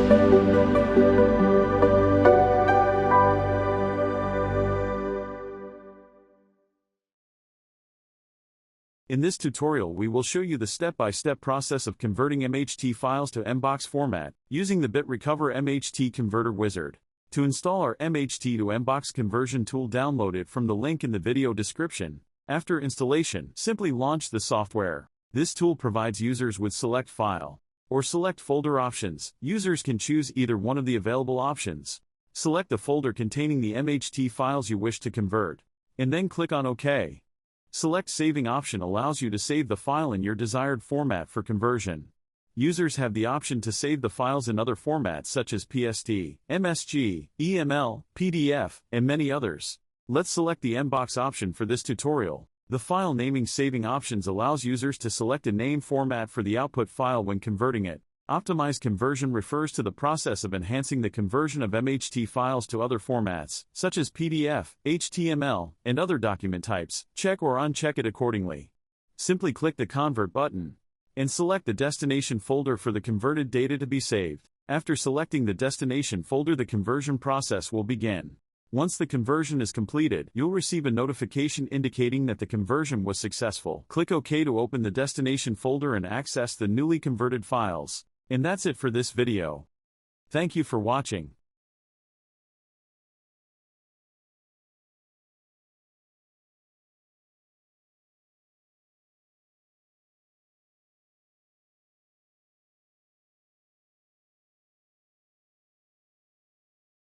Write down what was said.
In this tutorial we will show you the step-by-step process of converting MHT files to MBOX format, using the BitRecover MHT Converter wizard. To install our MHT to MBOX conversion tool, download it from the link in the video description. After installation, simply launch the software. This tool provides users with select file or select folder options. Users can choose either one of the available options. Select the folder containing the MHT files you wish to convert, and then click on OK. Select Saving option allows you to save the file in your desired format for conversion. Users have the option to save the files in other formats such as PSD, MSG, EML, PDF, and many others. Let's select the MBOX option for this tutorial. The file naming saving options allows users to select a name format for the output file when converting it. Optimized conversion refers to the process of enhancing the conversion of MHT files to other formats, such as PDF, HTML, and other document types. Check or uncheck it accordingly. Simply click the Convert button and select the destination folder for the converted data to be saved. After selecting the destination folder, the conversion process will begin. Once the conversion is completed, you'll receive a notification indicating that the conversion was successful. Click OK to open the destination folder and access the newly converted files. And that's it for this video. Thank you for watching.